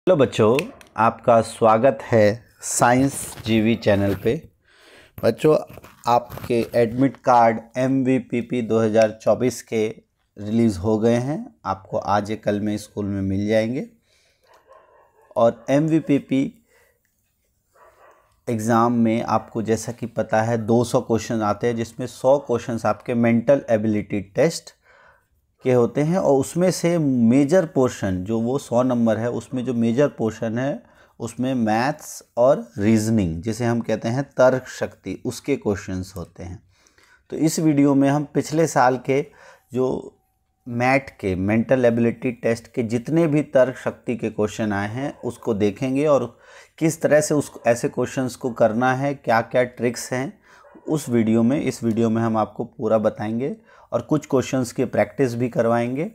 Hello बच्चों, आपका स्वागत है साइंस जीवी चैनल पे। बच्चों, आपके एडमिट कार्ड MVPP 2024 के रिलीज़ हो गए हैं। आपको आज या कल में स्कूल में मिल जाएंगे। और MVPP एग्ज़ाम में आपको जैसा कि पता है 200 क्वेश्चन आते हैं, जिसमें 100 क्वेश्चन आपके मेंटल एबिलिटी टेस्ट के होते हैं। और उसमें से मेजर पोर्शन जो वो 100 नंबर है, उसमें जो मेजर पोर्शन है उसमें मैथ्स और रीजनिंग, जिसे हम कहते हैं तर्क शक्ति, उसके क्वेश्चंस होते हैं। तो इस वीडियो में हम पिछले साल के जो मैट के मेंटल एबिलिटी टेस्ट के जितने भी तर्क शक्ति के क्वेश्चन आए हैं उसको देखेंगे और किस तरह से उस ऐसे क्वेश्चंस को करना है, क्या क्या ट्रिक्स हैं, इस वीडियो में हम आपको पूरा बताएंगे और कुछ क्वेश्चंस की प्रैक्टिस भी करवाएंगे।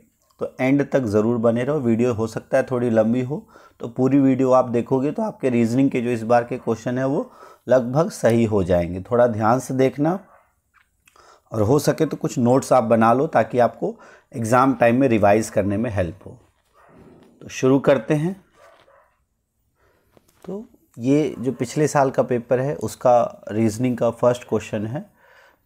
तो एंड तक ज़रूर बने रहो। वीडियो हो सकता है थोड़ी लंबी हो, तो पूरी वीडियो आप देखोगे तो आपके रीजनिंग के जो इस बार के क्वेश्चन है वो लगभग सही हो जाएंगे। थोड़ा ध्यान से देखना और हो सके तो कुछ नोट्स आप बना लो ताकि आपको एग्ज़ाम टाइम में रिवाइज़ करने में हेल्प हो। तो शुरू करते हैं। तो ये जो पिछले साल का पेपर है उसका रीजनिंग का फर्स्ट क्वेश्चन है,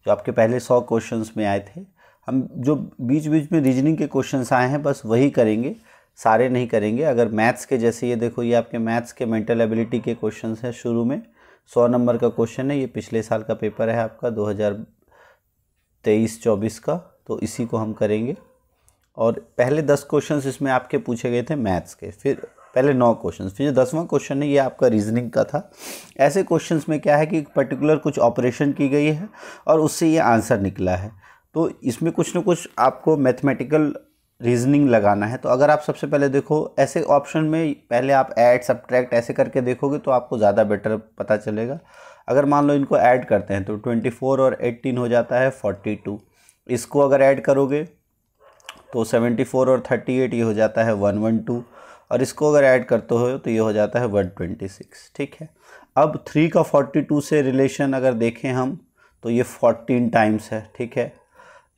जो आपके पहले 100 क्वेश्चंस में आए थे। हम जो बीच बीच में रीजनिंग के क्वेश्चंस आए हैं बस वही करेंगे, सारे नहीं करेंगे। अगर मैथ्स के, जैसे ये देखो, ये आपके मैथ्स के मेंटल एबिलिटी के क्वेश्चंस हैं। शुरू में 100 नंबर का क्वेश्चन है, ये पिछले साल का पेपर है आपका 2023-24 का, तो इसी को हम करेंगे। और पहले 10 क्वेश्चंस इसमें आपके पूछे गए थे मैथ्स के, फिर पहले 9 क्वेश्चंस, फिर जो 10वां क्वेश्चन है ये आपका रीजनिंग का था। ऐसे क्वेश्चंस में क्या है कि पर्टिकुलर कुछ ऑपरेशन की गई है और उससे ये आंसर निकला है, तो इसमें कुछ ना कुछ आपको मैथमेटिकल रीजनिंग लगाना है। तो अगर आप सबसे पहले देखो, ऐसे ऑप्शन में पहले आप ऐड सब्ट्रैक्ट ऐसे करके देखोगे तो आपको ज़्यादा बेटर पता चलेगा। अगर मान लो इनको ऐड करते हैं तो 24 और 18 हो जाता है 42। इसको अगर ऐड करोगे तो 74 और 38 ये हो जाता है 112, और इसको अगर ऐड करते हो तो ये हो जाता है 126। ठीक है। अब 3 का 42 से रिलेशन अगर देखें हम तो ये 14 टाइम्स है। ठीक है।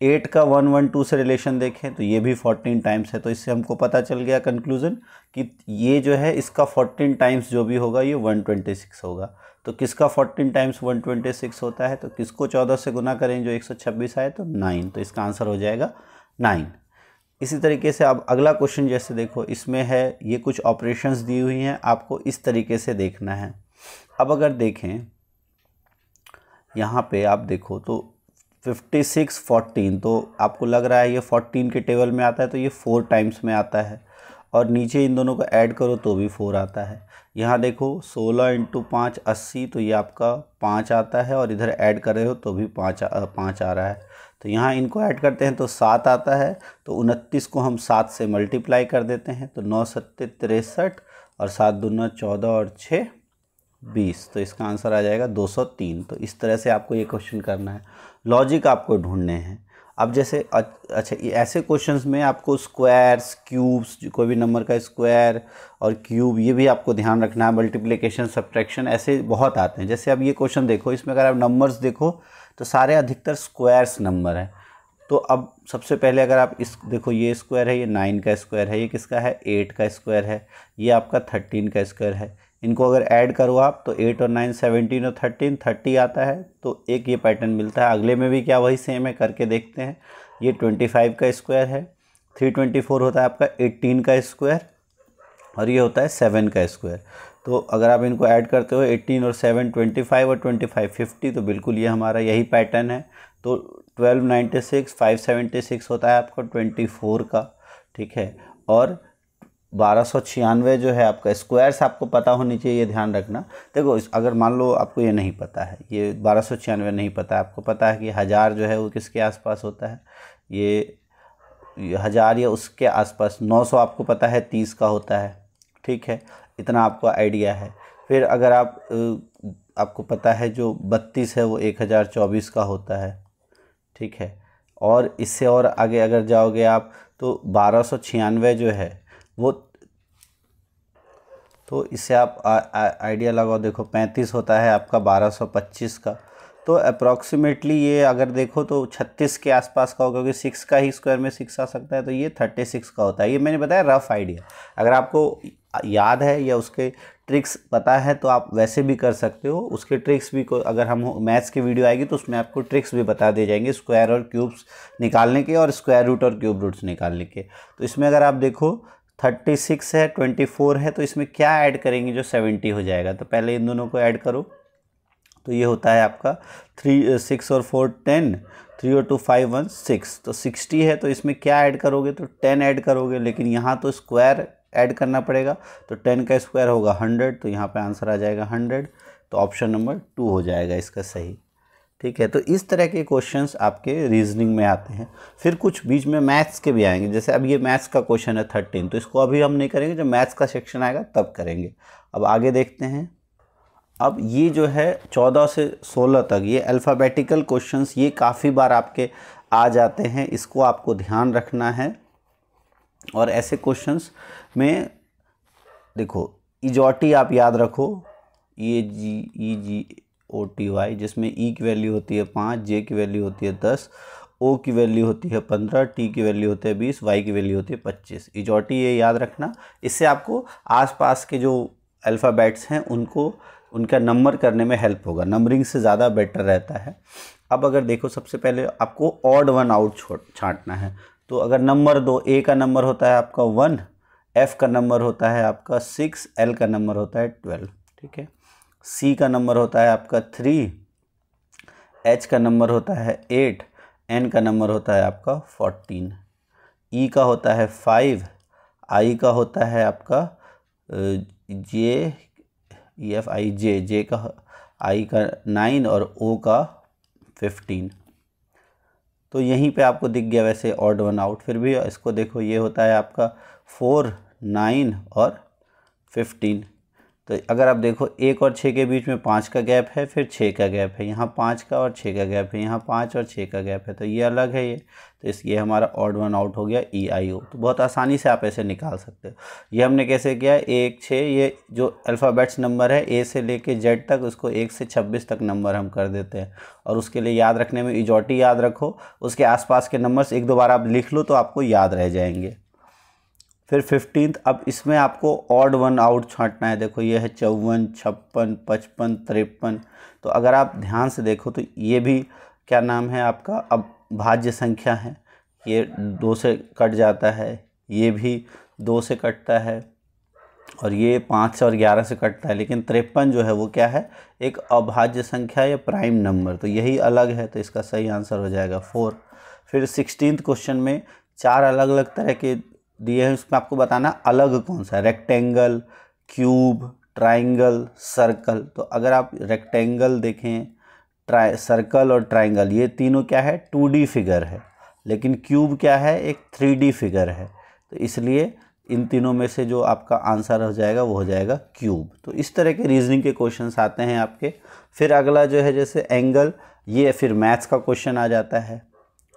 8 का 112 से रिलेशन देखें तो ये भी 14 टाइम्स है। तो इससे हमको पता चल गया कंक्लूज़न कि ये जो है इसका 14 टाइम्स जो भी होगा ये 126 होगा। तो किसका 14 टाइम्स 126 होता है, तो किसको 14 से गुना करें जो 126 आए, तो 9। तो इसका आंसर हो जाएगा 9। इसी तरीके से अब अगला क्वेश्चन जैसे देखो, इसमें है ये कुछ ऑपरेशंस दी हुई हैं, आपको इस तरीके से देखना है। अब अगर देखें यहाँ पे आप देखो तो 56 14, तो आपको लग रहा है ये 14 के टेबल में आता है, तो ये 4 टाइम्स में आता है। और नीचे इन दोनों को ऐड करो तो भी 4 आता है। यहाँ देखो 16 × 5 80, तो ये आपका 5 आता है, और इधर ऐड कर रहे हो तो भी 5 आ रहा है। तो यहाँ इनको ऐड करते हैं तो 7 आता है। तो 29 को हम 7 से मल्टीप्लाई कर देते हैं, तो 9 7 63, और 7 दूना 14 और 6 20। तो इसका आंसर आ जाएगा 203। तो इस तरह से आपको ये क्वेश्चन करना है, लॉजिक आपको ढूंढने हैं। अब जैसे अच्छा, ये ऐसे क्वेश्चंस में आपको स्क्वायर्स, क्यूब्स, कोई भी नंबर का स्क्वायर और क्यूब, ये भी आपको ध्यान रखना है। मल्टीप्लिकेशन, सब्ट्रैक्शन, ऐसे बहुत आते हैं। जैसे अब ये क्वेश्चन देखो, इसमें अगर आप नंबर्स देखो तो सारे अधिकतर स्क्वायर्स नंबर हैं। तो अब सबसे पहले अगर आप इस देखो, ये स्क्वायर है, ये 9 का स्क्वायर है, ये किसका है 8 का स्क्वायर है, ये आपका 13 का स्क्वायर है। इनको अगर ऐड करो आप तो 8 और 9 17 और 13 30 आता है। तो एक ये पैटर्न मिलता है। अगले में भी क्या वही सेम है, करके देखते हैं। ये 25 का स्क्वायर है, 324 होता है आपका 18 का स्क्वायर, और ये होता है 7 का स्क्वायर। तो अगर आप इनको ऐड करते हो 18 और 7 25 और 25 50, तो बिल्कुल ये हमारा यही पैटर्न है। तो 1296 576 होता है आपका 24 का। ठीक है। और 1296 जो है आपका स्क्वायर्स आपको पता होनी चाहिए, ये ध्यान रखना। देखो अगर मान लो आपको ये नहीं पता है, ये 1296 नहीं पता है, आपको पता है कि 1000 जो है वो किसके आसपास होता है, ये 1000 या उसके आसपास। 900 आपको पता है 30 का होता है। ठीक है, इतना आपको आइडिया है। फिर अगर आपको पता है जो 32 है वो 1024 का होता है। ठीक है। और इससे और आगे अगर जाओगे आप तो 1296 जो है वो, तो इससे आप आइडिया लगाओ। देखो 35 होता है आपका 1225 का। तो अप्रॉक्सीमेटली ये अगर देखो तो 36 के आसपास का होगा, क्योंकि 6 का ही स्क्वायर में 6 आ सकता है, तो ये 36 का होता है। ये मैंने बताया रफ आइडिया, अगर आपको याद है या उसके ट्रिक्स पता है तो आप वैसे भी कर सकते हो। उसके ट्रिक्स भी अगर हम मैथ्स की वीडियो आएगी तो उसमें आपको ट्रिक्स भी बता दिए जाएंगे स्क्वायर और क्यूब्स निकालने के और स्क्वायर रूट और क्यूब रूट्स निकालने के। तो इसमें अगर आप देखो 36 है, 24 है, तो इसमें क्या ऐड करेंगे जो 70 हो जाएगा। तो पहले इन दोनों को ऐड करो, तो ये होता है आपका 6 और 4 10, 3 और 2 5 1 6, तो 60 है। तो इसमें क्या ऐड करोगे, तो 10 ऐड करोगे, लेकिन यहाँ तो स्क्वायर ऐड करना पड़ेगा, तो 10 का स्क्वायर होगा 100, तो यहाँ पे आंसर आ जाएगा 100। तो ऑप्शन नंबर 2 हो जाएगा इसका सही। ठीक है, तो इस तरह के क्वेश्चंस आपके रीजनिंग में आते हैं। फिर कुछ बीच में मैथ्स के भी आएंगे, जैसे अब ये मैथ्स का क्वेश्चन है 13, तो इसको अभी हम नहीं करेंगे, जब मैथ्स का सेक्शन आएगा तब करेंगे। अब आगे देखते हैं। अब ये जो है 14 से 16 तक ये अल्फ़ाबेटिकल क्वेश्चंस, ये काफ़ी बार आपके आ जाते हैं, इसको आपको ध्यान रखना है। और ऐसे क्वेश्चंस में देखो इजॉटी आप याद रखो, EGOTY, जिसमें ई की वैल्यू होती है 5, जे की वैल्यू होती है 10, ओ की वैल्यू होती है 15, टी की वैल्यू होती है 20, वाई की वैल्यू होती है 25। इजॉटी ये याद रखना, इससे आपको आसपास के जो अल्फ़ाबेट्स हैं उनको उनका नंबर करने में हेल्प होगा, नंबरिंग से ज़्यादा बेटर रहता है। अब अगर देखो सबसे पहले आपको ऑड वन आउट छांटना है, तो अगर नंबर दो, ए का नंबर होता है आपका 1, एफ का नंबर होता है आपका 6, एल का नंबर होता है 12, ठीक है, सी का नंबर होता है आपका 3, एच का नंबर होता है 8, एन का नंबर होता है आपका 14, ई का होता है 5, आई का होता है आपका जे का आई का 9 और ओ का 15। तो यहीं पे आपको दिख गया वैसे ऑड वन आउट। फिर भी इसको देखो, ये होता है आपका 4, 9 और 15। तो अगर आप देखो 1 और 6 के बीच में 5 का गैप है, फिर 6 का गैप है, यहाँ 5 का और 6 का गैप है, यहाँ 5 और 6 का गैप है, तो ये अलग है ये। तो ये हमारा ऑड वन आउट हो गया EIO। तो बहुत आसानी से आप ऐसे निकाल सकते हो। ये हमने कैसे किया, 1 6, ये जो अल्फ़ाबेट्स नंबर है A से लेके Z तक, उसको 1 से 26 तक नंबर हम कर देते हैं। और उसके लिए याद रखने में इजॉटी याद रखो, उसके आसपास के नंबर्स 1-2 बार आप लिख लो तो आपको याद रह जाएंगे। फिर 15th, अब इसमें आपको ऑड वन आउट छांटना है। देखो ये है 54, 56, 55, 53। तो अगर आप ध्यान से देखो तो ये भी क्या नाम है आपका, अब भाज्य संख्या है, ये 2 से कट जाता है, ये भी 2 से कटता है, और ये 5 और 11 से कटता है। लेकिन 53 जो है वो क्या है, एक अभाज्य संख्या या प्राइम नंबर, तो यही अलग है। तो इसका सही आंसर हो जाएगा 4। फिर 16th क्वेश्चन में 4 अलग अलग तरह के दिए हैं, उसमें आपको बताना अलग कौन सा है, रेक्टेंगल, क्यूब, ट्राइंगल, सर्कल। तो अगर आप रेक्टेंगल देखें, सर्कल और ट्राइंगल, ये तीनों क्या है, 2D फिगर है, लेकिन क्यूब क्या है, एक 3D फिगर है। तो इसलिए इन तीनों में से जो आपका आंसर हो जाएगा वो हो जाएगा क्यूब। तो इस तरह के रीजनिंग के क्वेश्चंस आते हैं आपके। फिर अगला जो है जैसे एंगल, ये फिर मैथ्स का क्वेश्चन आ जाता है,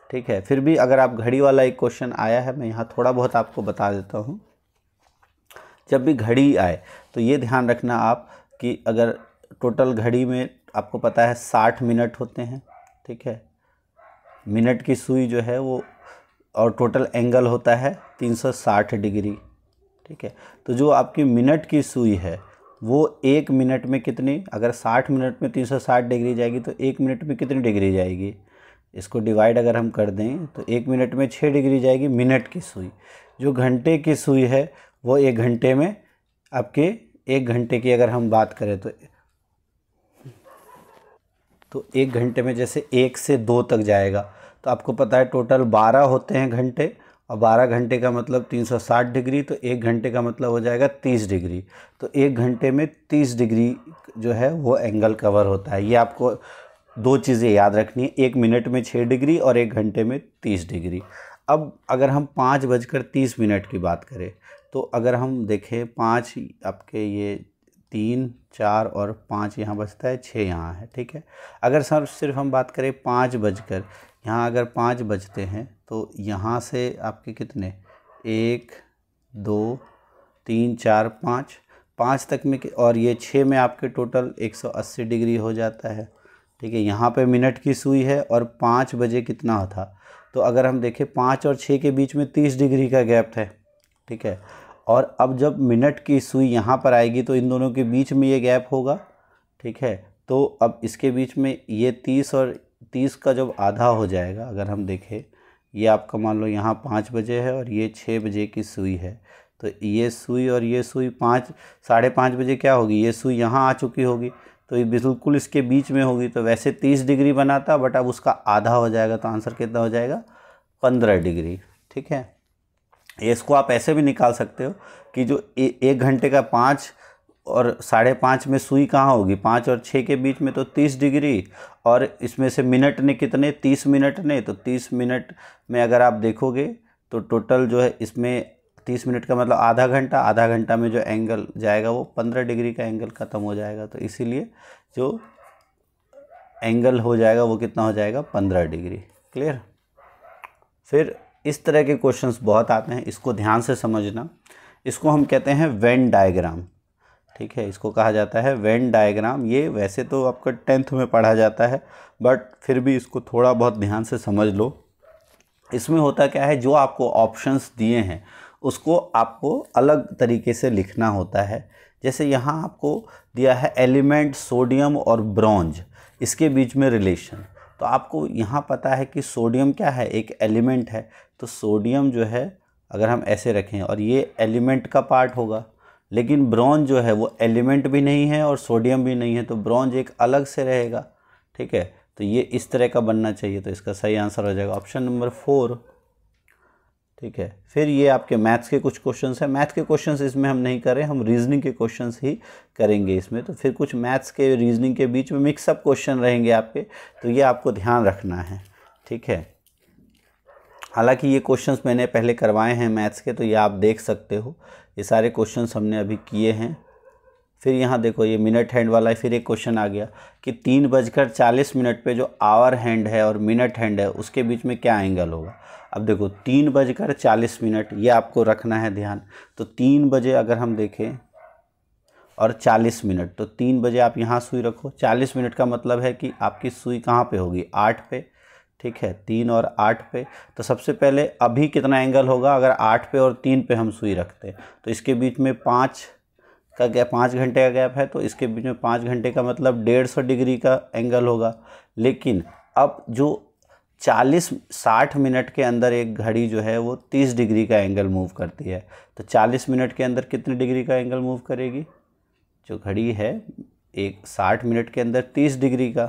ठीक है। फिर भी अगर आप घड़ी वाला एक क्वेश्चन आया है, मैं यहाँ थोड़ा बहुत आपको बता देता हूँ। जब भी घड़ी आए तो ये ध्यान रखना आप कि अगर टोटल घड़ी में आपको पता है 60 मिनट होते हैं, ठीक है, मिनट की सुई जो है वो, और टोटल एंगल होता है 360 डिग्री, ठीक है। तो जो आपकी मिनट की सुई है वो 1 मिनट में कितनी, अगर 60 मिनट में 360 डिग्री जाएगी तो 1 मिनट में कितनी डिग्री जाएगी, इसको डिवाइड अगर हम कर दें तो 1 मिनट में 6 डिग्री जाएगी मिनट की सुई। जो घंटे की सुई है वो 1 घंटे में आपके 1 घंटे की अगर हम बात करें तो 1 घंटे में जैसे 1 से 2 तक जाएगा। तो आपको पता है टोटल 12 होते हैं घंटे, और 12 घंटे का मतलब 360 डिग्री, तो 1 घंटे का मतलब हो जाएगा 30 डिग्री। तो 1 घंटे में 30 डिग्री जो है वो एंगल कवर होता है। ये आपको 2 चीज़ें याद रखनी है, 1 मिनट में 6 डिग्री और 1 घंटे में 30 डिग्री। अब अगर हम 5:30 की बात करें, तो अगर हम देखें 5 आपके ये 3, 4 और 5 यहाँ बचता है, 6 यहाँ है, ठीक है। अगर सर सिर्फ हम बात करें 5 बजकर, यहाँ अगर 5 बजते हैं तो यहाँ से आपके कितने, 1 2 3 4 5 तक में, और ये 6 में आपके टोटल 180 डिग्री हो जाता है। ठीक है। यहाँ पे मिनट की सुई है और 5 बजे कितना था, तो अगर हम देखें 5 और 6 के बीच में 30 डिग्री का गैप है, ठीक है। और अब जब मिनट की सुई यहाँ पर आएगी तो इन दोनों के बीच में ये गैप होगा, ठीक है। तो अब इसके बीच में ये 30 और 30 का जब आधा हो जाएगा, अगर हम देखें ये आपका मान लो यहाँ 5 बजे है और ये 6 बजे की सुई है, तो ये सुई और ये सुई 5 साढ़े 5 बजे क्या होगी, ये सुई यहाँ आ चुकी होगी, तो ये बिल्कुल इसके बीच में होगी। तो वैसे 30 डिग्री बनाता, बट अब उसका आधा हो जाएगा, तो आंसर कितना हो जाएगा, 15 डिग्री, ठीक है। इसको आप ऐसे भी निकाल सकते हो कि जो 1 घंटे का 5 और 5:30 में सुई कहाँ होगी, 5 और 6 के बीच में, तो 30 डिग्री, और इसमें से मिनट ने कितने, 30 मिनट ने, तो 30 मिनट में अगर आप देखोगे तो टोटल जो है इसमें 30 मिनट का मतलब आधा घंटा, आधा घंटा में जो एंगल जाएगा वो 15 डिग्री का एंगल ख़त्म हो जाएगा, तो इसीलिए जो एंगल हो जाएगा वो कितना हो जाएगा, 15 डिग्री। क्लियर। फिर इस तरह के क्वेश्चंस बहुत आते हैं, इसको ध्यान से समझना। इसको हम कहते हैं वेन डायग्राम, ठीक है। इसको कहा जाता है वेन डायग्राम। ये वैसे तो आपका 10th में पढ़ा जाता है, बट फिर भी इसको थोड़ा बहुत ध्यान से समझ लो। इसमें होता क्या है, जो आपको ऑप्शंस दिए हैं उसको आपको अलग तरीके से लिखना होता है। जैसे यहाँ आपको दिया है एलिमेंट सोडियम और ब्रॉन्ज, इसके बीच में रिलेशन। तो आपको यहाँ पता है कि सोडियम क्या है, एक एलिमेंट है, तो सोडियम जो है अगर हम ऐसे रखें और ये एलिमेंट का पार्ट होगा, लेकिन ब्रॉन्ज जो है वो एलिमेंट भी नहीं है और सोडियम भी नहीं है, तो ब्रॉन्ज एक अलग से रहेगा, ठीक है। तो ये इस तरह का बनना चाहिए, तो इसका सही आंसर हो जाएगा ऑप्शन नंबर 4, ठीक है। फिर ये आपके मैथ्स के कुछ क्वेश्चंस हैं। मैथ के क्वेश्चंस इसमें हम नहीं करें, हम रीजनिंग के क्वेश्चंस ही करेंगे इसमें। तो फिर कुछ मैथ्स के रीजनिंग के बीच में मिक्सअप क्वेश्चन रहेंगे आपके, तो ये आपको ध्यान रखना है, ठीक है। हालांकि ये क्वेश्चंस मैंने पहले करवाए हैं मैथ्स के, तो ये आप देख सकते हो, ये सारे क्वेश्चंस हमने अभी किए हैं। फिर यहाँ देखो ये मिनट हैंड वाला है। फिर एक क्वेश्चन आ गया कि 3:40 पे जो आवर हैंड है और मिनट हैंड है उसके बीच में क्या एंगल होगा। अब देखो 3:40 ये आपको रखना है ध्यान। तो 3 बजे अगर हम देखें और 40 मिनट, तो 3 बजे आप यहाँ सुई रखो, 40 मिनट का मतलब है कि आपकी सुई कहाँ पे होगी, 8 पे, ठीक है। 3 और 8 पे, तो सबसे पहले अभी कितना एंगल होगा, अगर 8 पे और 3 पे हम सुई रखते हैं तो इसके बीच में 5 का गैप, 5 घंटे का गैप है, तो इसके बीच में 5 घंटे का मतलब 150 डिग्री का एंगल होगा। लेकिन अब जो 60 मिनट के अंदर एक घड़ी जो है वो 30 डिग्री का एंगल मूव करती है, तो 40 मिनट के अंदर कितने डिग्री का एंगल मूव करेगी, जो घड़ी है एक 60 मिनट के अंदर 30 डिग्री का,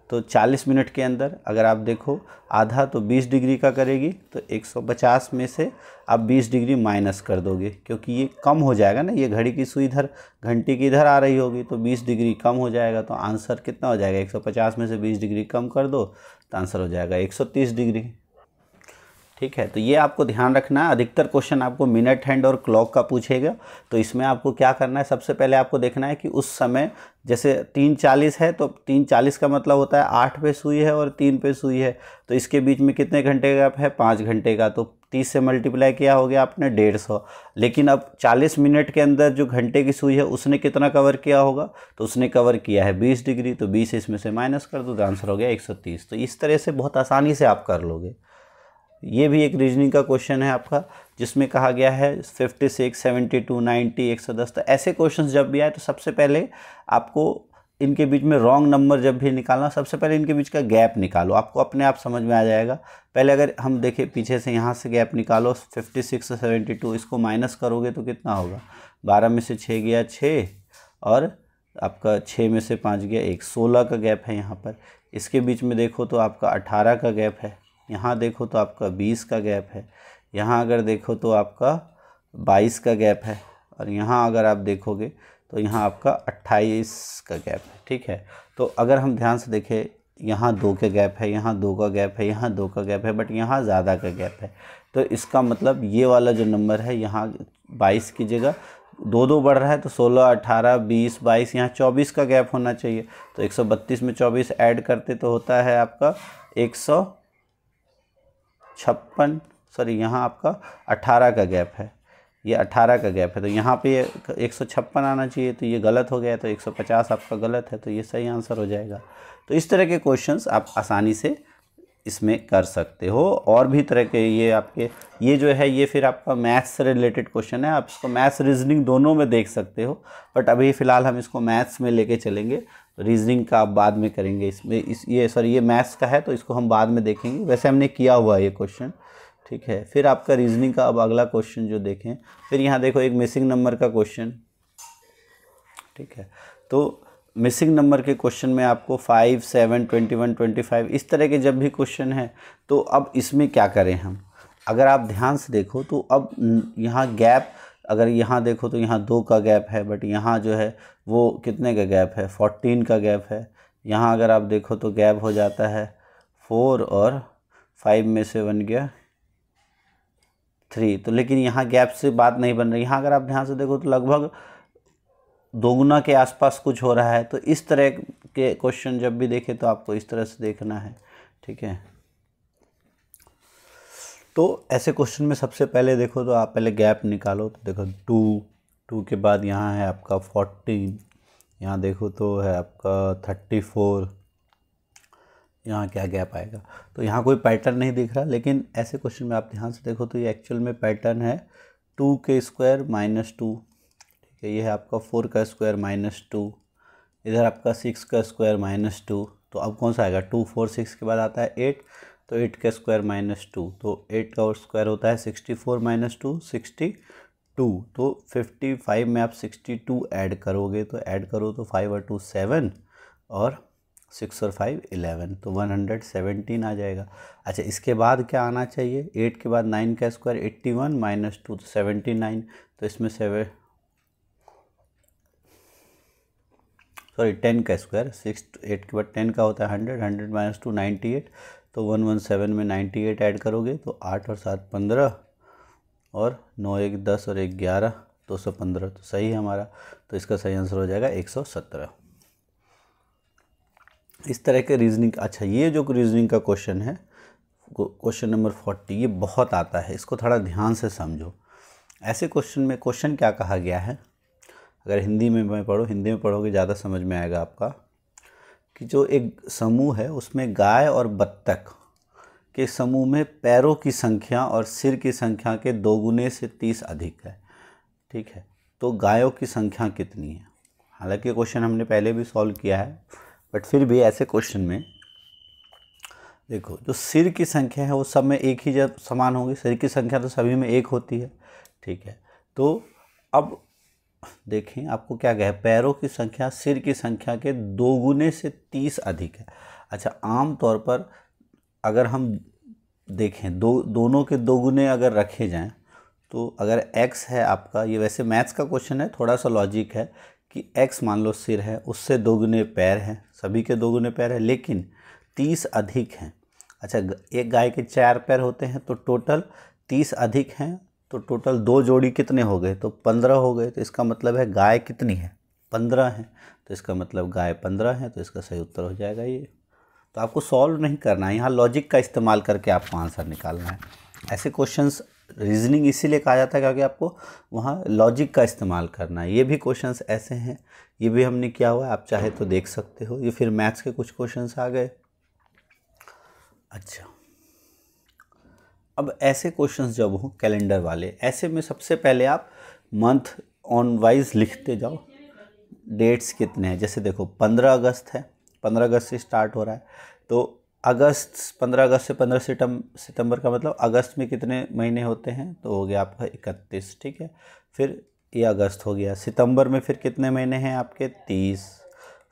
तो 40 मिनट के अंदर अगर आप देखो आधा तो 20 डिग्री का करेगी, तो 150 में से आप 20 डिग्री माइनस कर दोगे, क्योंकि ये कम हो जाएगा ना, ये घड़ी की सुई इधर घंटी की इधर आ रही होगी, तो 20 डिग्री कम हो जाएगा, तो आंसर कितना हो जाएगा, 150 में से 20 डिग्री कम कर दो तो आंसर हो जाएगा 130 डिग्री, ठीक है। तो ये आपको ध्यान रखना है। अधिकतर क्वेश्चन आपको मिनट हैंड और क्लॉक का पूछेगा, तो इसमें आपको क्या करना है, सबसे पहले आपको देखना है कि उस समय जैसे 3:40 है, तो 3:40 का मतलब होता है 8 पे सुई है और 3 पे सुई है, तो इसके बीच में कितने घंटे का गैप है, 5 घंटे का, तो 30 से मल्टीप्लाई किया हो गया आपने 150। लेकिन अब 40 मिनट के अंदर जो घंटे की सुई है उसने कितना कवर किया होगा, तो उसने कवर किया है 20 डिग्री, तो 20 इसमें से माइनस कर दो तो आंसर हो गया 130। तो इस तरह से बहुत आसानी से आप कर लोगे। ये भी एक रीजनिंग का क्वेश्चन है आपका, जिसमें कहा गया है 56, 72, 90, 110। तो ऐसे क्वेश्चंस जब भी आए तो सबसे पहले आपको इनके बीच में रॉन्ग नंबर जब भी निकालना, सबसे पहले इनके बीच का गैप निकालो, आपको अपने आप समझ में आ जाएगा। पहले अगर हम देखें पीछे से, यहाँ से गैप निकालो 56 से 72, इसको माइनस करोगे तो कितना होगा, 12 में से 6 गया 6 और आपका 6 में से 5 गया 1, 16 का गैप है यहाँ पर। इसके बीच में देखो तो आपका 18 का गैप है, यहाँ देखो तो आपका 20 का गैप है, यहाँ अगर देखो तो आपका 22 का गैप है, और यहाँ अगर आप देखोगे तो यहाँ आपका 28 का गैप है, ठीक है। तो अगर हम ध्यान से देखें, यहाँ 2 का गैप है, यहाँ 2 का गैप है, यहाँ 2 का गैप है, बट यहाँ ज़्यादा का गैप है, तो इसका मतलब ये वाला जो नंबर है यहाँ 22 की जगह 2 बढ़ रहा है, तो 16, 18, 20, 22, यहाँ 24 का गैप होना चाहिए। तो 132 में 24 ऐड करते तो होता है आपका 156, सॉरी यहाँ आपका 18 का गैप है, ये 18 का गैप है, तो यहाँ पे 156 आना चाहिए, तो ये गलत हो गया, तो 150 आपका गलत है, तो ये सही आंसर हो जाएगा। तो इस तरह के क्वेश्चंस आप आसानी से इसमें कर सकते हो। और भी तरह के ये आपके ये जो है ये फिर आपका मैथ्स से रिलेटेड क्वेश्चन है, आप इसको मैथ्स रीजनिंग दोनों में देख सकते हो, बट अभी फ़िलहाल हम इसको मैथ्स में लेके चलेंगे, रीजनिंग का आप बाद में करेंगे। इसमें ये मैथ्स का है तो इसको हम बाद में देखेंगे, वैसे हमने किया हुआ है ये क्वेश्चन, ठीक है। फिर आपका रीजनिंग का अब अगला क्वेश्चन जो देखें, फिर यहाँ देखो एक मिसिंग नंबर का क्वेश्चन, ठीक है। तो मिसिंग नंबर के क्वेश्चन में आपको 5, 7, 21, 25 इस तरह के जब भी क्वेश्चन है, तो अब इसमें क्या करें हम, अगर आप ध्यान से देखो तो अब यहाँ गैप, अगर यहाँ देखो तो यहाँ 2 का गैप है, बट यहाँ जो है वो कितने का गैप है, 14 का गैप है। यहाँ अगर आप देखो तो गैप हो जाता है 4 और 5 में से बन गया 3, तो लेकिन यहाँ गैप से बात नहीं बन रही। यहाँ अगर आप ध्यान से देखो तो लगभग दोगुना के आसपास कुछ हो रहा है। तो इस तरह के क्वेश्चन जब भी देखें तो आपको इस तरह से देखना है, ठीक है। तो ऐसे क्वेश्चन में सबसे पहले देखो तो आप पहले गैप निकालो, तो देखो 2 के बाद यहाँ है आपका 14, यहाँ देखो तो है आपका 34, यहाँ क्या गैप आएगा, तो यहाँ कोई पैटर्न नहीं दिख रहा। लेकिन ऐसे क्वेश्चन में आप ध्यान से देखो तो ये एक्चुअल में पैटर्न है 2 के स्क्वायर माइनस 2, ठीक है। ये है आपका 4 का स्क्वायर माइनस 2, इधर आपका 6 का स्क्वायर माइनस 2, तो अब कौन सा आएगा, 2, 4, 6 के बाद आता है 8, तो 8 का स्क्वायर माइनस 2, तो 8 का स्क्वायर होता है 64 माइनस 2 62, तो 55 में आप 62 ऐड करोगे, तो ऐड करो तो 5 और 2 7 और 6 और 5 11, तो 117 आ जाएगा। अच्छा, इसके बाद क्या आना चाहिए, 8 के बाद 9 का स्क्वायर 81 माइनस 2 तो 79, तो इसमें 10 का स्क्वायर 6 8 के बाद 10 का होता है 100, 100 माइनस 2 98, तो 117 में 98 ऐड करोगे तो 8 और 7 15 और 9 1 10 और 1 11 215, तो सही है हमारा। तो इसका सही आंसर हो जाएगा 117। इस तरह के रीजनिंग। अच्छा, ये जो रीजनिंग का क्वेश्चन है, क्वेश्चन नंबर 40, ये बहुत आता है, इसको थोड़ा ध्यान से समझो। ऐसे क्वेश्चन में क्वेश्चन क्या कहा गया है, अगर हिंदी में हिंदी में पढ़ोगे ज़्यादा समझ में आएगा आपका, कि जो एक समूह है उसमें गाय और बत्तख के समूह में पैरों की संख्या और सिर की संख्या के 2 गुने से 30 अधिक है, ठीक है। तो गायों की संख्या कितनी है। हालांकि क्वेश्चन हमने पहले भी सॉल्व किया है, बट फिर भी ऐसे क्वेश्चन में देखो, जो सिर की संख्या है वो सब में एक ही जब समान होगी, सिर की संख्या तो सभी में एक होती है, ठीक है। तो अब देखें आपको क्या कहा है, पैरों की संख्या सिर की संख्या के 2 गुने से 30 अधिक है। अच्छा, आम तौर पर अगर हम देखें दोनों के 2 गुने अगर रखे जाएं, तो अगर x है आपका, ये वैसे मैथ्स का क्वेश्चन है, थोड़ा सा लॉजिक है कि x मान लो सिर है, उससे 2 गुने पैर हैं, सभी के 2 गुने पैर है, लेकिन 30 अधिक हैं। अच्छा, एक गाय के 4 पैर होते हैं, तो टोटल 30 अधिक हैं, तो टोटल 2 जोड़ी कितने हो गए, तो 15 हो गए। तो इसका मतलब है गाय कितनी है, 15 है, तो इसका मतलब गाय 15 है, तो इसका सही उत्तर हो जाएगा ये। तो आपको सॉल्व नहीं करना है, यहाँ लॉजिक का इस्तेमाल करके आपको आंसर निकालना है। ऐसे क्वेश्चंस रीजनिंग इसीलिए कहा जाता है क्योंकि आपको वहाँ लॉजिक का इस्तेमाल करना है। ये भी क्वेश्चंस ऐसे हैं, ये भी हमने किया हुआ है, आप चाहे तो देख सकते हो। ये फिर मैथ्स के कुछ क्वेश्चंस आ गए। अच्छा, अब ऐसे क्वेश्चंस जब हो कैलेंडर वाले, ऐसे में सबसे पहले आप मंथ ऑन वाइज लिखते जाओ, डेट्स कितने हैं। जैसे देखो 15 अगस्त है, 15 अगस्त से स्टार्ट हो रहा है, तो अगस्त 15 अगस्त से 15 सितंबर का मतलब अगस्त में कितने महीने होते हैं, तो हो गया आपका 31, ठीक है। फिर ये अगस्त हो गया, सितंबर में फिर कितने महीने हैं आपके 30,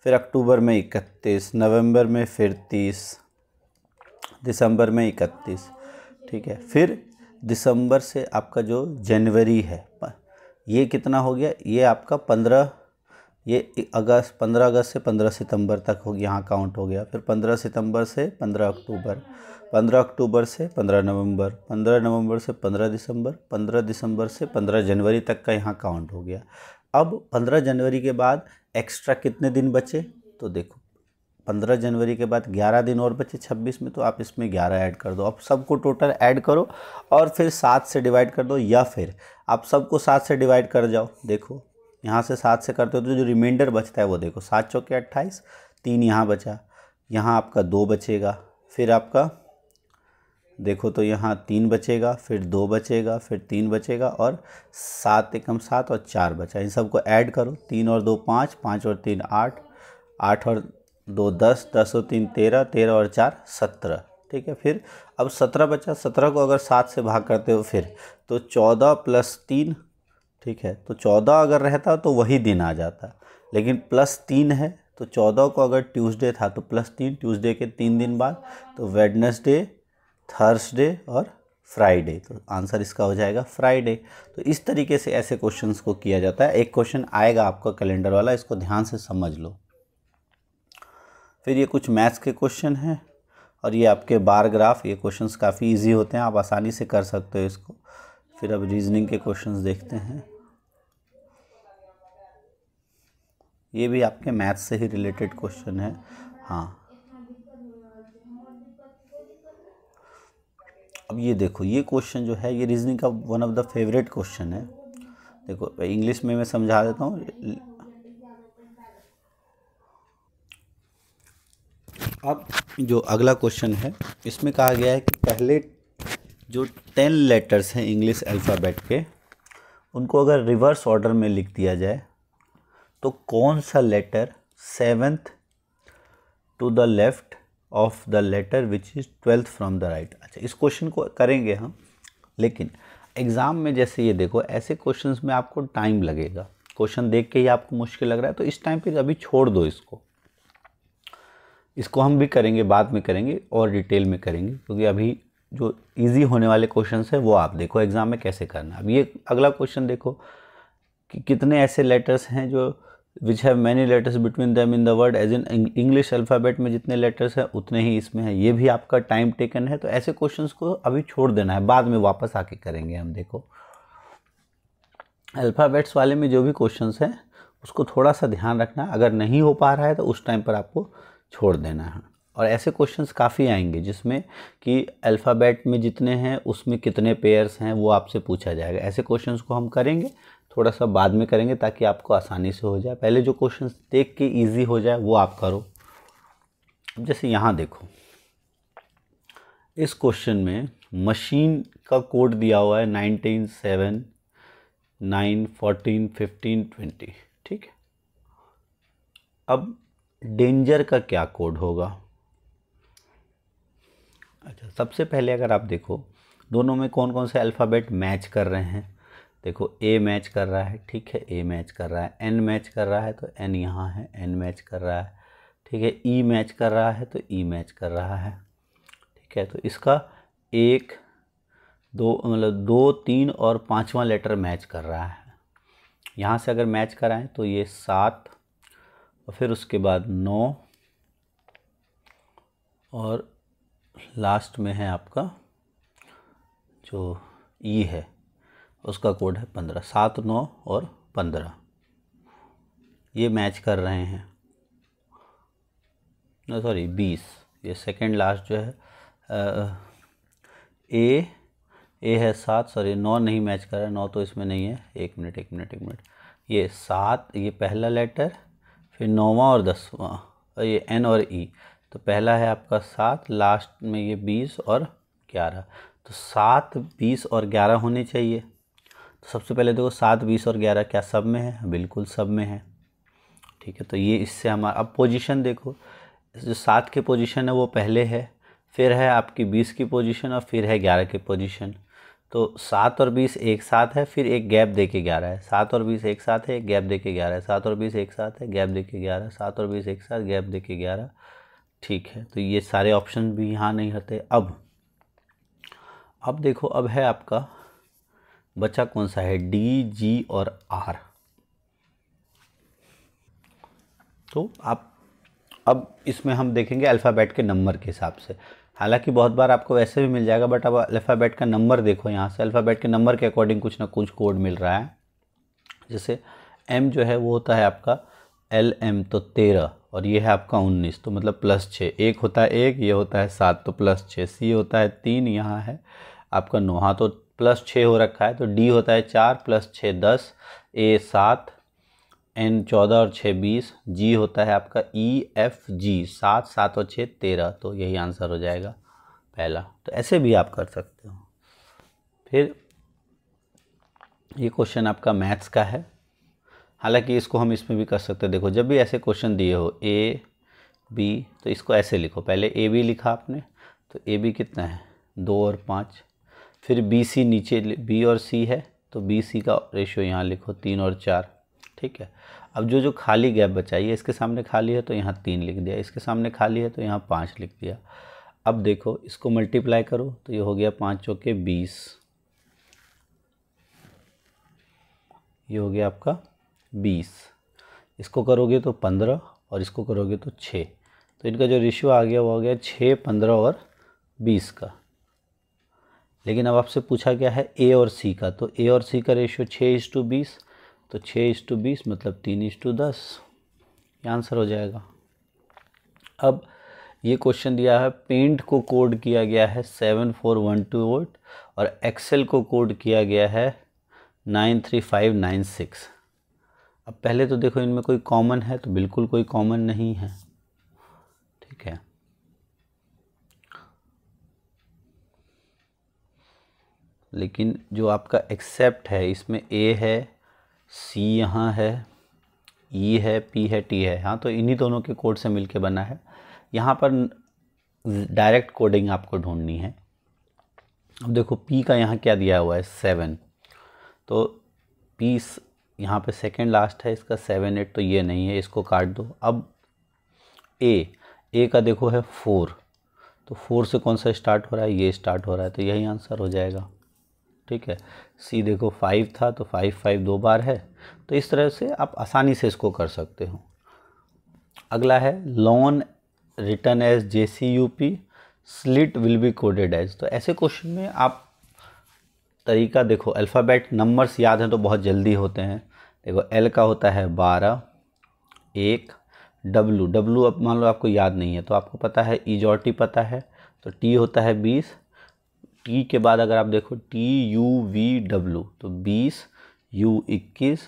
फिर अक्टूबर में 31, नवंबर में फिर 30, दिसंबर में 31, ठीक है। फिर दिसंबर से आपका जो जनवरी है ये कितना हो गया, ये आपका 15, ये 15 अगस्त से 15 सितंबर तक हो गया, यहाँ काउंट हो गया। फिर 15 सितंबर से 15 अक्टूबर, 15 अक्टूबर से 15 नवंबर, 15 नवंबर से 15 दिसंबर, 15 दिसंबर से 15 जनवरी तक का यहाँ काउंट हो गया। अब 15 जनवरी के बाद एक्स्ट्रा कितने दिन बचे, तो देखो 15 जनवरी के बाद 11 दिन और बचे 26 में, तो आप इसमें 11 ऐड कर दो। अब सबको टोटल ऐड करो और फिर 7 से डिवाइड कर दो, या फिर आप सबको 7 से डिवाइड कर जाओ। देखो यहाँ से 7 से करते हो तो जो रिमाइंडर बचता है वो देखो, 7 चौके 28, 3 यहाँ बचा, यहाँ आपका 2 बचेगा, फिर आपका देखो तो यहाँ 3 बचेगा, फिर 2 बचेगा, फिर 3 बचेगा, और 7 एकम 7 और 4 बचा। इन सबको ऐड करो, 3 और 2 5, 5 और 3 8, 8 और 2 10, 10 और 3 13, 13 और 4 17। ठीक है, फिर अब 17 बचा, 17 को अगर 7 से भाग करते हो फिर तो 14 + 3, ठीक है, तो 14 अगर रहता तो वही दिन आ जाता, लेकिन +3 है, तो 14 को अगर ट्यूसडे था तो +3, ट्यूसडे के 3 दिन बाद, तो वेडनेसडे, थर्सडे और फ्राइडे, तो आंसर इसका हो जाएगा फ्राइडे। तो इस तरीके से ऐसे क्वेश्चंस को किया जाता है। एक क्वेश्चन आएगा आपका कैलेंडर वाला, इसको ध्यान से समझ लो। फिर ये कुछ मैथ्स के क्वेश्चन हैं, और ये आपके बार ग्राफ, ये क्वेश्चंस काफ़ी इजी होते हैं, आप आसानी से कर सकते हो इसको। फिर अब रीजनिंग के क्वेश्चंस देखते हैं, ये भी आपके मैथ्स से ही रिलेटेड क्वेश्चन है। हाँ, अब ये देखो, ये क्वेश्चन जो है ये रीजनिंग का one of the favourite question है। देखो इंग्लिश में मैं समझा देता हूँ। अब जो अगला क्वेश्चन है, इसमें कहा गया है कि पहले जो 10 लेटर्स हैं इंग्लिश अल्फ़ाबेट के, उनको अगर रिवर्स ऑर्डर में लिख दिया जाए तो कौन सा letter 7th to the left of the letter which is 12th from the right. अच्छा, इस क्वेश्चन को करेंगे हम, लेकिन एग्ज़ाम में जैसे ये देखो, ऐसे क्वेश्चंस में आपको टाइम लगेगा। क्वेश्चन देख के ही आपको मुश्किल लग रहा है तो इस टाइम पे अभी छोड़ दो इसको हम भी करेंगे, बाद में करेंगे और डिटेल में करेंगे, क्योंकि अभी जो इजी होने वाले क्वेश्चंस है वो आप देखो एग्ज़ाम में कैसे करना। अब ये अगला क्वेश्चन देखो कि कितने ऐसे लेटर्स हैं जो which have many letters between them in the word, as in English alphabet में जितने लेटर्स हैं उतने ही इसमें है। ये भी आपका टाइम टेकन है, तो ऐसे क्वेश्चंस को अभी छोड़ देना है, बाद में वापस आके करेंगे हम। देखो अल्फ़ाबेट्स वाले में जो भी क्वेश्चंस हैं उसको थोड़ा सा ध्यान रखना, अगर नहीं हो पा रहा है तो उस टाइम पर आपको छोड़ देना है। और ऐसे क्वेश्चंस काफ़ी आएंगे जिसमें कि अल्फ़ाबेट में जितने हैं उसमें कितने पेयर्स हैं वो आपसे पूछा जाएगा। ऐसे क्वेश्चंस को हम करेंगे, थोड़ा सा बाद में करेंगे ताकि आपको आसानी से हो जाए। पहले जो क्वेश्चंस देख के इजी हो जाए वो आप करो। जैसे यहाँ देखो, इस क्वेश्चन में मशीन का कोड दिया हुआ है 19 7 9 14 15 20, ठीक है। अब डेंजर का क्या कोड होगा? अच्छा, सबसे पहले अगर आप देखो दोनों में कौन कौन से अल्फ़ाबेट मैच कर रहे हैं, देखो ए मैच कर रहा है, ठीक है, ए मैच कर रहा है, एन मैच कर रहा है तो एन यहाँ है, एन मैच कर रहा है, ठीक है, ई मैच कर रहा है तो ई मैच कर रहा है, ठीक है। तो इसका 1 2 मतलब 2 3 और 5वां लेटर मैच कर रहा है। यहाँ से अगर मैच कराएं तो ये 7 और फिर उसके बाद 9 और लास्ट में है आपका जो ई है उसका कोड है 15। 7 9 और 15 ये मैच कर रहे हैं, no, सॉरी 20, ये सेकंड लास्ट जो है ए है 7, सॉरी 9 नहीं मैच कर रहा है, 9 तो इसमें नहीं है। एक मिनट, ये 7 ये पहला लेटर, फिर 9वां और 10वां, और ये एन और ई, तो पहला है आपका 7, लास्ट में ये 20 और 11, तो 7 20 और 11 होने चाहिए। तो सबसे पहले देखो 7 20 और 11 क्या सब में है? बिल्कुल सब में है, ठीक है। तो ये इससे हमारा अब पोजीशन देखो, जो 7 की पोजीशन है वो पहले है, फिर है आपकी 20 की पोजीशन और फिर है 11 की पोजीशन। तो 7 और 20 एक साथ है, फिर एक गैप दे के 11 है, 7 और 20 एक साथ है, एक गैप दे के 11 है, 7 और 20 एक साथ है, गैप दे के 11, 7 और 20 एक साथ, गैप दे के 11, ठीक है। तो ये सारे ऑप्शन भी यहाँ नहीं होते। अब देखो, अब है आपका बचा कौन सा है? डी, जी और आर। तो आप अब इसमें हम देखेंगे अल्फ़ाबेट के नंबर के हिसाब से, हालांकि बहुत बार आपको वैसे भी मिल जाएगा, बट अब अल्फ़ाबेट का नंबर देखो, यहाँ से अल्फ़ाबेट के नंबर के अकॉर्डिंग कुछ ना कुछ कोड मिल रहा है। जैसे एम जो है वो होता है आपका LM, तो 13, और ये है आपका 19, तो मतलब +6, एक होता है 1, ये होता है 7, तो +6, सी होता है 3, यहाँ है आपका 9, हाँ तो +6 हो रखा है, तो डी होता है 4 + 6 10, ए 7, एन 14 और 6 20, जी होता है आपका EFG 7, 7 और 6 13, तो यही आंसर हो जाएगा पहला। तो ऐसे भी आप कर सकते हो। फिर ये क्वेश्चन आपका मैथ्स का है, हालांकि इसको हम इसमें भी कर सकते हैं। देखो जब भी ऐसे क्वेश्चन दिए हो A B, तो इसको ऐसे लिखो, पहले AB लिखा आपने, तो AB कितना है 2 और 5, फिर BC नीचे B और C है, तो BC का रेशियो यहाँ लिखो 3 और 4, ठीक है। अब जो जो खाली गैप बचाइए, इसके सामने खाली है तो यहाँ 3 लिख दिया, इसके सामने खाली है तो यहाँ 5 लिख दिया। अब देखो इसको मल्टीप्लाई करो तो ये हो गया 5 चौके 20, ये हो गया आपका 20, इसको करोगे तो 15 और इसको करोगे तो 6, तो इनका जो रेशियो आ गया वो हो गया 6, 15 और 20 का। लेकिन अब आपसे पूछा गया है ए और सी का, तो ए और सी का रेशियो 6:20, तो 6:20 मतलब 3:10, ये आंसर हो जाएगा। अब ये क्वेश्चन दिया है पेंट को कोड किया गया है 7412 वोल्ट और एक्सेल को कोड किया गया है 93596। अब पहले तो देखो इनमें कोई कॉमन है, तो बिल्कुल कोई कॉमन नहीं है, ठीक है। लेकिन जो आपका एक्सेप्ट है इसमें ए है, सी यहाँ है, ई है, पी है, टी है, हाँ तो इन्हीं दोनों के कोड से मिलके बना है। यहाँ पर डायरेक्ट कोडिंग आपको ढूंढनी है। अब देखो पी का यहाँ क्या दिया हुआ है 7, तो पी यहाँ पे सेकंड लास्ट है, इसका 7 8, तो ये नहीं है, इसको काट दो। अब ए का देखो है 4, तो 4 से कौन सा स्टार्ट हो रहा है, ये स्टार्ट हो रहा है, तो यही आंसर हो जाएगा, ठीक है। सी देखो 5 था, तो 5 5 2 बार है, तो इस तरह से आप आसानी से इसको कर सकते हो। अगला है loan return as JCUP slit will be coded as, तो ऐसे क्वेश्चन में आप तरीका देखो, अल्फ़ाबेट नंबर्स याद हैं तो बहुत जल्दी होते हैं। देखो एल का होता है 12, 1, डब्लू अब मान लो आपको याद नहीं है, तो आपको पता है EJOT पता है, तो टी होता है 20, टी के बाद अगर आप देखो TUVW, तो 20, U 21,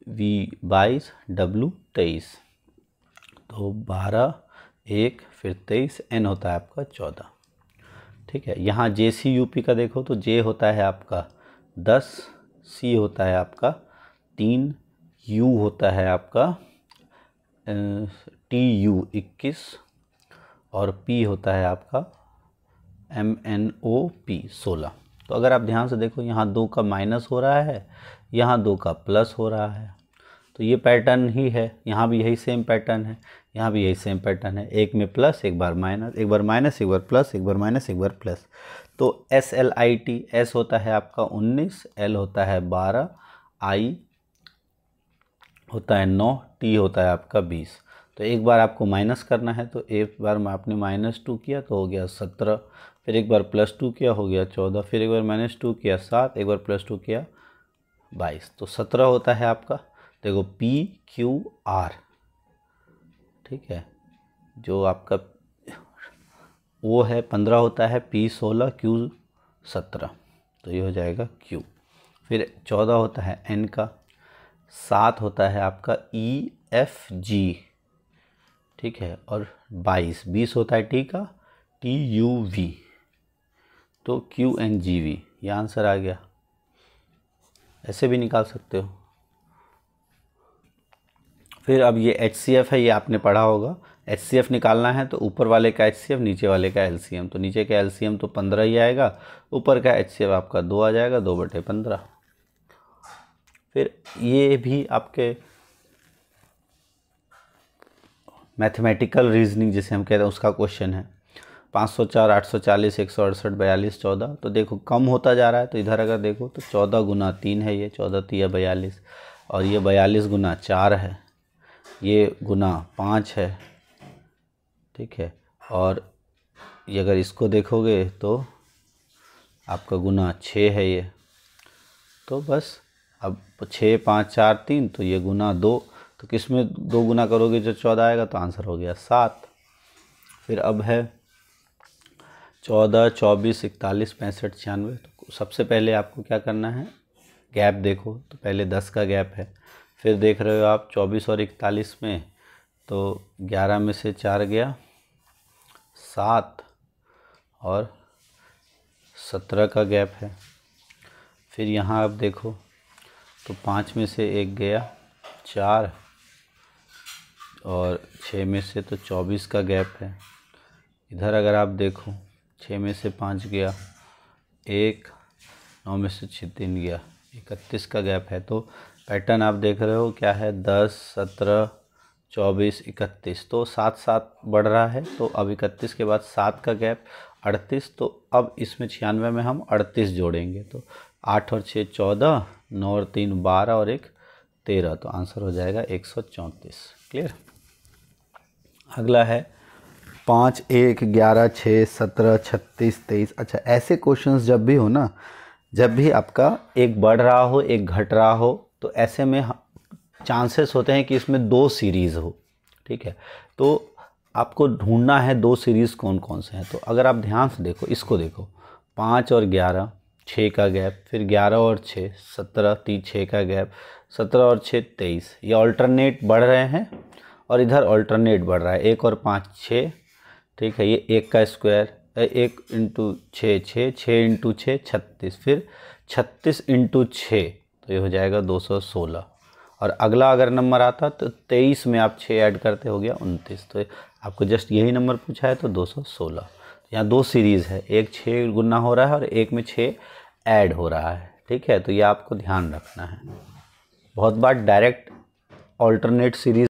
V 22, W 23, तो 12, 1 फिर 23, N होता है आपका 14, ठीक है। यहाँ JCUP का देखो तो J होता है आपका 10, C होता है आपका 3, U होता है आपका TU 21 और P होता है आपका MNOP 16। तो अगर आप ध्यान से देखो यहाँ 2 का माइनस हो रहा है, यहाँ 2 का प्लस हो रहा है, तो ये पैटर्न ही है। यहाँ भी यही सेम पैटर्न है, यहाँ भी यही सेम पैटर्न है, एक में प्लस एक बार माइनस, एक बार माइनस एक बार प्लस, एक बार माइनस एक बार प्लस। तो SLIT, S होता है आपका 19, L होता है 12, I होता है 9, T होता है आपका 20। तो एक बार आपको माइनस करना है, तो एक बार में आपने -2 किया तो हो गया 17, फिर एक बार +2 किया हो गया 14, फिर एक बार -2 किया 7, एक बार +2 किया 22, तो 17 होता है आपका। देखो PQR, ठीक है, जो आपका O है 15 होता है, P 16, Q 17, तो ये हो जाएगा Q। फिर 14 होता है N का, 7 होता है आपका EFG, ठीक है, और 20 होता है T का, TUV, तो QNGV, ये आंसर आ गया। ऐसे भी निकाल सकते हो। फिर अब ये HCF है, ये आपने पढ़ा होगा। HCF निकालना है तो ऊपर वाले का HCF, नीचे वाले का LCM, तो नीचे का LCM तो 15 ही आएगा, ऊपर का HCF आपका 2 आ जाएगा, 2/15। फिर ये भी आपके मैथमेटिकल रीजनिंग जिसे हम कहते हैं उसका क्वेश्चन है। 504, 840, 168, 42, 14, तो देखो कम होता जा रहा है, तो इधर अगर देखो तो 14 गुना 3 है, ये 14 3 42, और ये 42 गुना 4 है, ये गुना 5 है, ठीक है, और ये अगर इसको देखोगे तो आपका गुना 6 है ये, तो बस अब 6 5 4 3, तो ये गुना 2, तो किस में 2 गुना करोगे जो 14 आएगा, तो आंसर हो गया 7। फिर अब है 14, 24, 41, 65, 96। तो सबसे पहले आपको क्या करना है, गैप देखो। तो पहले 10 का गैप है, फिर देख रहे हो आप 24 और 41 में, तो 11 में से 4 गया, 7 और 17 का गैप है। फिर यहाँ आप देखो तो 5 में से 1 गया, 4 और 6 में से तो 24 का गैप है। इधर अगर आप देखो 6 में से 5 गया, 1, 9 में से 6 3 गया, 31 का गैप है। तो पैटर्न आप देख रहे हो क्या है, 10, 17, 24, 31। तो 7 7 बढ़ रहा है। तो अब 31 के बाद 7 का गैप 38। तो अब इसमें 96 में हम 38 जोड़ेंगे। तो 8 और 6 14, 9 और 3 12 और 1 13। तो आंसर हो जाएगा 134। क्लियर। अगला है 5, 1, 11, 6, 17, 36, 23। अच्छा, ऐसे क्वेश्चंस जब भी हो ना, जब भी आपका एक बढ़ रहा हो एक घट रहा हो, तो ऐसे में चांसेस होते हैं कि इसमें 2 सीरीज़ हो। ठीक है, तो आपको ढूंढना है 2 सीरीज़ कौन कौन से हैं। तो अगर आप ध्यान से देखो, इसको देखो, 5 और 11, 6 का गैप, फिर 11 और 6, 17, 6 का गैप, 17 और 6 23। ये ऑल्टरनेट बढ़ रहे हैं और इधर ऑल्टरनेट बढ़ रहा है। 1 और 5 6। ठीक है, ये 1 का स्क्वायर, 1 इंटू 6 6, 6 इंटू 6 36, फिर 36 इंटू 6, तो ये हो जाएगा 216। और अगला अगर नंबर आता तो 23 में आप 6 ऐड करते, हो गया 29। तो आपको जस्ट यही नंबर पूछा है, तो 216। यहाँ 2 सीरीज़ है, एक 6 गुना हो रहा है और एक में 6 ऐड हो रहा है। ठीक है, तो ये आपको ध्यान रखना है। बहुत बार डायरेक्ट ऑल्टरनेट सीरीज़